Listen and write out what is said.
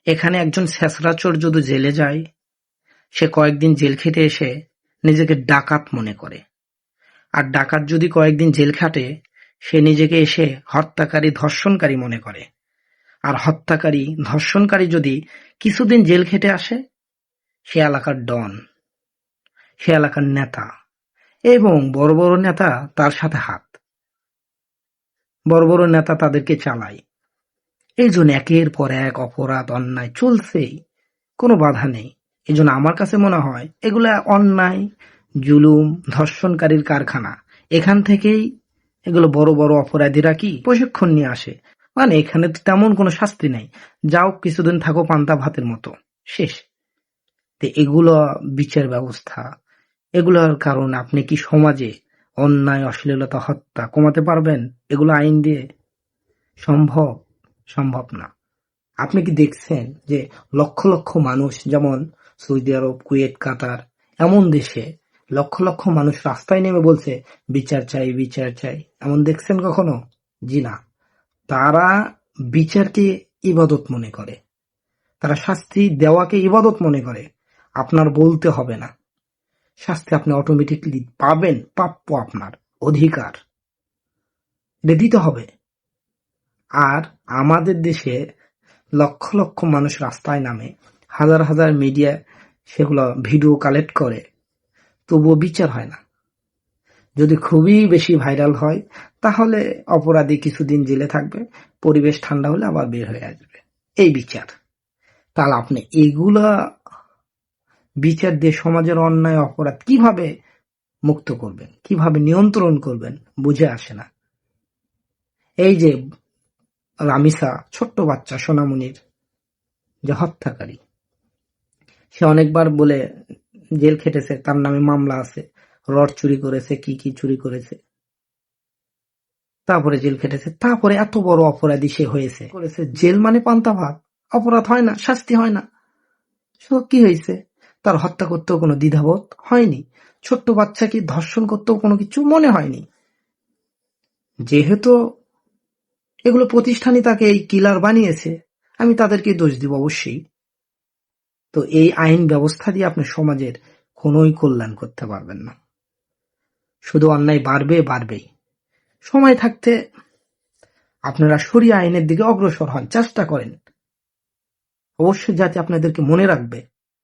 এখানে একজন ছেঁচড়াচোর যদি জেলে যায়, সে কয়েকদিন জেল খেটে এসে নিজেকে ডাকাত মনে করে, আর ডাকাত যদি কয়েকদিন জেল খাটে সে নিজেকে এসে হত্যাকারী ধর্ষণকারী মনে করে, আর হত্যাকারী ধর্ষণকারী যদি কিছুদিন জেল খেটে আসে সে এলাকার ডন, সে এলাকার নেতা, এবং বড় বড় নেতা তার সাথে হাত, বড় বড় নেতা তাদেরকে চালায়। এই জন্য একের পর এক অপরাধ অন্যায় চলছেই, কোনো বাধা নেই। এই জন্য আমার কাছে মনে হয় এগুলা অন্যায়, জুলুম, ধর্ষণকারীর কারখানা। এখান থেকেই এগুলো বড় বড় অপরাধীরা কি প্রশিক্ষণ নিয়ে আসে। মানে এখানে তো তেমন কোনো শাস্তি নাই, যাও কিছুদিন থাকো পান্তা ভাতের মতো, শেষ। তো এগুলো বিচার ব্যবস্থা, এগুলোর কারণ আপনি কি সমাজে অন্যায়, অশ্লীলতা, হত্যা কমাতে পারবেন এগুলো আইন দিয়ে? সম্ভব? সম্ভব না। আপনি কি দেখছেন যে লক্ষ লক্ষ মানুষ, যেমন সৌদি আরব, কুয়েত, কাতার, এমন দেশে লক্ষ লক্ষ মানুষ রাস্তায় নেমে বলছে বিচার চাই, বিচার চাই, এমন দেখছেন কখনো? জি না। তারা বিচারকে ইবাদত মনে করে, তারা শাস্তি দেওয়াকে ইবাদত মনে করে। আপনার বলতে হবে না, শাস্তি আপনি অটোমেটিকলি পাবেন, প্রাপ্য, আপনার অধিকার, এটা দিতে হবে। আর আমাদের দেশে লক্ষ লক্ষ মানুষ রাস্তায় নামে, হাজার হাজার মিডিয়া সেগুলো ভিডিও কালেক্ট করে, তবুও বিচার হয় না। যদি খুবই বেশি ভাইরাল হয় তাহলে অপরাধী কিছুদিন জেলে থাকবে, পরিবেশ ঠান্ডা হলে আবার বের হয়ে আসবে, এই বিচার। তাহলে আপনি এগুলা বিচার দিয়ে সমাজের অন্যায়, অপরাধ কিভাবে মুক্ত করবেন, কিভাবে নিয়ন্ত্রণ করবেন, বুঝে আসে না। এই যে রামিসা, ছোট্ট বাচ্চা সোনামণির যে হত্যাকারী, সে অনেকবার বলে জেল খেটেছে, তার নামে মামলা আছে, রড চুরি করেছে, কি কি চুরি করেছে, তারপরে জেল খেটেছে, তারপরে এত বড় অপরাধী সে হয়েছে। জেল মানে পান্তা ভাত, অপরাধ হয় না, শাস্তি হয় না। কি হয়েছে? তার হত্যা করতেও কোনো দ্বিধাবোধ হয়নি, ছোট্ট বাচ্চাকে ধর্ষণ করতেও কোনো কিছু মনে হয়নি। যেহেতু এগুলো প্রতিষ্ঠানই তাকে এই কিলার বানিয়েছে, আমি তাদেরকে দোষ দিব অবশ্যই। তো এই আইন ব্যবস্থা দিয়ে আপনি সমাজের কোনোই কল্যাণ করতে পারবেন না, শুধু অন্যায় বাড়বে বাড়বেই। সময় থাকতে আপনারা শরিয়া আইনের দিকে অগ্রসর হন, চেষ্টা করেন। অবশ্যই জাতি আপনাদেরকে মনে রাখবে।